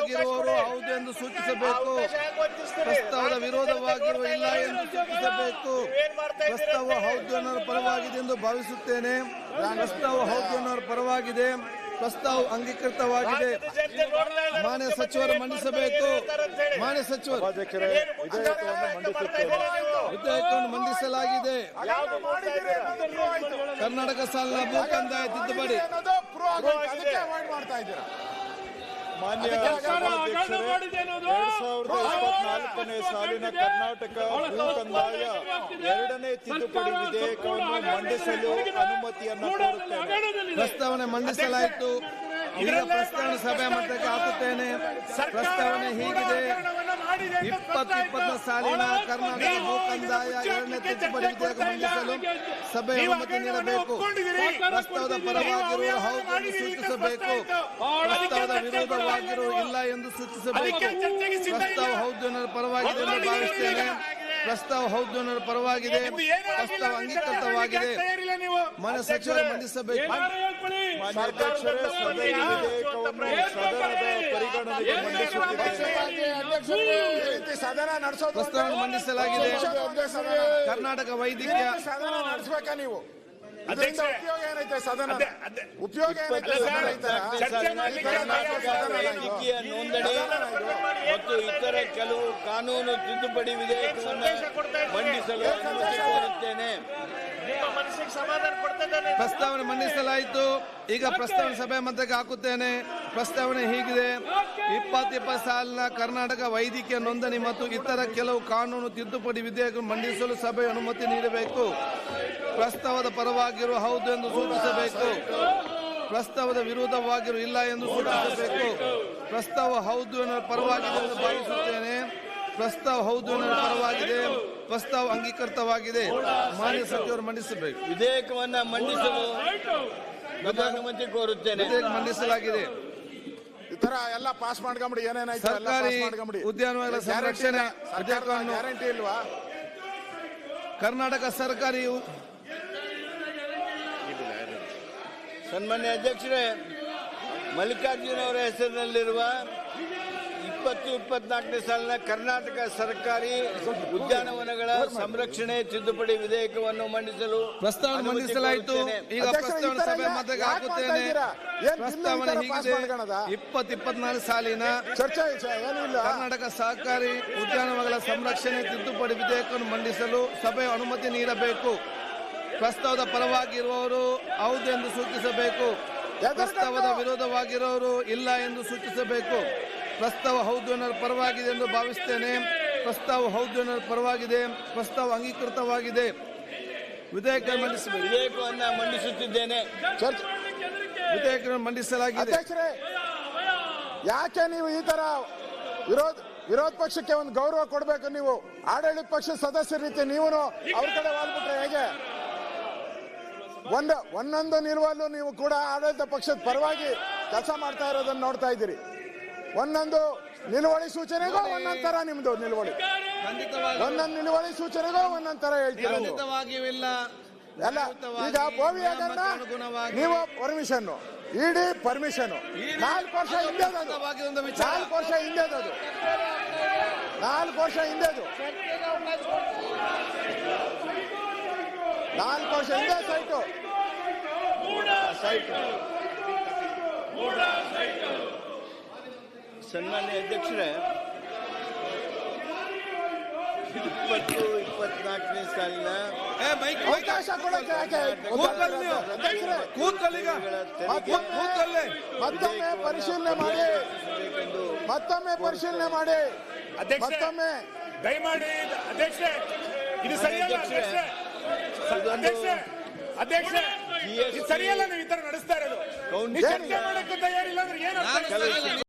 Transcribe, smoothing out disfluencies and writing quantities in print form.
ಪರವಾಗಿರುವವರು ಹೌದು ಎಂದು ಸೂಚಿಸಬೇಕು. ಪ್ರಸ್ತಾವದ ವಿರೋಧವಾಗಿರುವ ಇಲ್ಲ ಎಂದು ಸೂಚಿಸಬೇಕು. ಪ್ರಸ್ತಾವ ಹೌದು ಅನ್ನೋರ ಪರವಾಗಿದೆ ಎಂದು ಭಾವಿಸುತ್ತೇನೆ. ಪ್ರಸ್ತಾವ ಹೌದು ಅನ್ನೋರ ಪರವಾಗಿದೆ. ಪ್ರಸ್ತಾವ ಅಂಗೀಕೃತವಾಗಿದೆ. ಮಾನ್ಯ ಸಚಿವರು ಮಂಡಿಸಬೇಕು. ಮಾನ್ಯ ಸಚಿವರು ವಿಧೇಯಕವನ್ನು ಮಂಡಿಸಲಾಗಿದೆ. ಕರ್ನಾಟಕ ಸಾಲಿನ ಭೂ ಕಂದಾಯ ತಿದ್ದುಪಡಿ. ಮಾನ್ಯ ಸಭಾಧ್ಯಕ್ಷರೇ, 2024ನೇ ಸಾಲಿನ ಕರ್ನಾಟಕ ಭೂ ಕಂದಾಯ 2ನೇ ತಿದ್ದುಪಡಿ ವಿಧೇಯಕವನ್ನು ಮಂಡಿಸಲು ಅನುಮತಿಯನ್ನು ಕೋರುತ್ತೇನೆ. ಪ್ರಸ್ತಾವನೆ ಮಂಡಿಸಲಾಯಿತು. ಈಗ ಪ್ರಸ್ತಾವನೆ ಸಭೆ ಮಟ್ಟಕ್ಕೆ ಹಾಕುತ್ತೇನೆ. ಪ್ರಸ್ತಾವನೆ ಹೀಗಿದೆ: 2020 ಸಾಲಿನ ಕರ್ನಾಟಕ ಭೂ ಕಂದಾಯ 2ನೇ ತಿದ್ದುಪಡಿ ವಿಧೇಯಕ ಮಂಡಿಸಲು ಸಭೆ ಅನುಮತಿ ನೀಡಬೇಕು. ಪ್ರಸ್ತಾವದ ಪರವಾಗಿರುವ ಹೌದು ಎಂದು ಸೂಚಿಸಬೇಕು. ಪ್ರಸ್ತಾವದ ವಿರೋಧವಾಗಿರುವ ಇಲ್ಲ ಎಂದು ಸೂಚಿಸಬೇಕು. ಪ್ರಸ್ತಾವ ಹೌದು ಅನ್ನೋರ ಪರವಾಗಿದೆ ಎಂದು ಭಾವಿಸುತ್ತೇನೆ. ಪ್ರಸ್ತಾವ ಹೌದು ಅನ್ನೋರ ಪರವಾಗಿದೆ. ಪ್ರಸ್ತಾವ ಅಂಗೀಕೃತವಾಗಿದೆ. ಮಾನ್ಯ ಸಚಿವರು ಮಂಡಿಸಬೇಕು. ಮಾನ್ಯ ಅಧ್ಯಕ್ಷರೇ, ಸಭೆ ಈ ವಿಧೇಯಕವನ್ನು ಸದನದ ಪರಿಗಣನೆಗೆ ಪ್ರಸ್ತಾವನೆ ಮಂಡಿಸಲಾಗಿದೆ. ಕರ್ನಾಟಕ ವೈದ್ಯಕೀಯ ನಡೆಸಬೇಕಾ ನೀವು? ಉಪಯೋಗ ಏನೈತೆ? ಸದನ ಉಪಯೋಗ ವೈದ್ಯಕೀಯ ನೋಂದಣಿ ಮತ್ತು ಇತರ ಕೆಲವು ಕಾನೂನು ತಿದ್ದುಪಡಿ ವಿಧೇಯಕವನ್ನು ಮಂಡಿಸಲು ಅನುಮತಿ ಕೋರುತ್ತೇನೆ. ಪ್ರಸ್ತಾವನೆ ಮಂಡಿಸಲಾಯಿತು. ಈಗ ಪ್ರಸ್ತಾವನೆ ಸಭೆ ಮಧ್ಯಕ್ಕೆ ಹಾಕುತ್ತೇನೆ. ಪ್ರಸ್ತಾವನೆ ಹೀಗಿದೆ: 2020 ಸಾಲಿನ ಕರ್ನಾಟಕ ವೈದ್ಯಕೀಯ ನೋಂದಣಿ ಮತ್ತು ಇತರ ಕೆಲವು ಕಾನೂನು ತಿದ್ದುಪಡಿ ವಿಧೇಯಕ ಮಂಡಿಸಲು ಸಭೆ ಅನುಮತಿ ನೀಡಬೇಕು. ಪ್ರಸ್ತಾವದ ಪರವಾಗಿರುವ ಹೌದು ಎಂದು ಸೂಚಿಸಬೇಕು. ಪ್ರಸ್ತಾವದ ವಿರೋಧವಾಗಿರುವ ಇಲ್ಲ ಎಂದು ಸೂಚಿಸಬೇಕು. ಪ್ರಸ್ತಾವ ಹೌದು ಅನ್ನೋ ಪರವಾಗಿದೆ ಎಂದು ಭಾವಿಸುತ್ತೇನೆ. ಪ್ರಸ್ತಾವ ಹೌದು ಅನ್ನೋ ಪರವಾಗಿದೆ. ಪ್ರಸ್ತಾವ ಅಂಗೀಕೃತವಾಗಿದೆ. ಮಾನ್ಯ ಸಚಿವರು ಮಂಡಿಸಬೇಕು. ವಿಧೇಯಕವನ್ನು ಮಂಡಿಸಲು ಅನುಮತಿ ಕೋರುತ್ತೇನೆ. ವಿಧೇಯಕ ಮಂಡಿಸಲಾಗಿದೆ. ಈ ತರ ಎಲ್ಲ ಪಾಸ್ ಮಾಡ್ಕೊಂಬಿಡಿ. ಏನೇನಾಯ್ತು ಸರ್ಕಾರಿ ಉದ್ಯಾನವನಗಳ ಸಂರಕ್ಷಣೆ ಗ್ಯಾರಂಟಿ ಇಲ್ವಾ? ಕರ್ನಾಟಕ ಸರ್ಕಾರಿ ಸನ್ಮಾನ್ಯ ಅಧ್ಯಕ್ಷರೇ, ಮಲ್ಲಿಕಾರ್ಜುನ ಅವರ ಹೆಸರಿನಲ್ಲಿರುವ 2024ನೇ ಸಾಲಿನ ಕರ್ನಾಟಕ ಸರ್ಕಾರಿ ಉದ್ಯಾನವನಗಳ ಸಂರಕ್ಷಣೆ ತಿದ್ದುಪಡಿ ವಿಧೇಯಕವನ್ನು ಮಂಡಿಸಲು ಪ್ರಸ್ತಾವನೆ ಮಂಡಿಸಲಾಯಿತು. ಈಗ ಪ್ರಸ್ತಾವನೆ ಸಭೆ ಮಧ್ಯಕ್ಕೆ ಹಾಕುತ್ತೇನೆ. ಪ್ರಸ್ತಾವನೆ ಹೀಗಿದೆ: 2024 ಸಾಲಿನ ಕರ್ನಾಟಕ ಸರ್ಕಾರಿ ಉದ್ಯಾನವನಗಳ ಸಂರಕ್ಷಣೆ ತಿದ್ದುಪಡಿ ವಿಧೇಯಕವನ್ನು ಮಂಡಿಸಲು ಸಭೆ ಅನುಮತಿ ನೀಡಬೇಕು. ಪ್ರಸ್ತಾವದ ಪರವಾಗಿರುವವರು ಹೌದು ಎಂದು ಸೂಚಿಸಬೇಕು. ಪ್ರಸ್ತಾವದ ವಿರೋಧವಾಗಿರುವವರು ಇಲ್ಲ ಎಂದು ಸೂಚಿಸಬೇಕು. ಪ್ರಸ್ತಾವ ಹೌದು ಅನ್ನೋರ ಪರವಾಗಿದೆ ಎಂದು ಭಾವಿಸುತ್ತೇನೆ. ಪ್ರಸ್ತಾವ ಹೌದು ಅನ್ನೋರ ಪರವಾಗಿದೆ. ಪ್ರಸ್ತಾವ ಅಂಗೀಕೃತವಾಗಿದೆ. ವಿಧೇಯಕವನ್ನು ಮಂಡಿಸುತ್ತಿದ್ದೇನೆ. ವಿಧೇಯಕ ಮಂಡಿಸಲಾಗಿದೆ. ಅಧ್ಯಕ್ಷರೇ, ಯಾಕೆ ನೀವು ಈ ತರ ವಿರೋಧ ಪಕ್ಷಕ್ಕೆ ಒಂದು ಗೌರವ ಕೊಡಬೇಕು? ನೀವು ಆಡಳಿತ ಪಕ್ಷದ ಸದಸ್ಯರ ರೀತಿ ನೀವು ಅವ್ರ ಕಡೆ ವಾಲ್ಬಿಟ್ರೆ ಹೇಗೆ? ಒಂದೊಂದು ನಿಲುವಲ್ಲೂ ನೀವು ಕೂಡ ಆಡಳಿತ ಪಕ್ಷದ ಪರವಾಗಿ ಕೆಲಸ ಮಾಡ್ತಾ ಇರೋದನ್ನ ನೋಡ್ತಾ ಇದ್ದೀರಿ. ಒಂದೊಂದು ನಿಲುವಳಿ ಸೂಚನೆಗೂ ಒಂದೊಂದ್ ತರ ನಿಮ್ದು ನಿಲುವಳಿ, ಒಂದೊಂದು ನಿಲುವಳಿ ಸೂಚನೆಗೂ ಒಂದೊಂದ್ ತರ ಹೇಳ್ತೀರ ಎಲ್ಲ. ಈಗ ಬೋವಿಯಾಗನ್ನ ನೀವು ಪರ್ಮಿಷನ್, ಇಡಿ ಪರ್ಮಿಷನ್ 4 ವರ್ಷ ಹಿಂದೆದು. 4 ವರ್ಷ ಹಿಂದೆದು. 4 ವರ್ಷ ಹಿಂದೆದು. 4 ವರ್ಷ ಹಿಂದೆ ಸೈಟು. ಸನ್ಮಾನ್ಯ ಅಧ್ಯಕ್ಷರೇ, 2024ನೇ ಸಾಲಿನ ಅವಕಾಶ ಕೊಡಕ್ಕೆ ಮತ್ತೊಮ್ಮೆ ಪರಿಶೀಲನೆ ಮಾಡಿ. ಮತ್ತೊಮ್ಮೆ ದಯಮಾಡಿ ಅಧ್ಯಕ್ಷರೇ, ಇದು ಸರಿಯಲ್ಲ ಅಧ್ಯಕ್ಷರೇ, ಇದು ಸರಿಯಲ್ಲ. ನೀವು ಈ ತರ ನಡೆಸ್ತಾ ಇರೋದು. ಚರ್ಚೆ ಮಾಡಕ್ಕೆ ತಯಾರಿಲ್ಲ ಅಂದ್ರೆ ಏನು?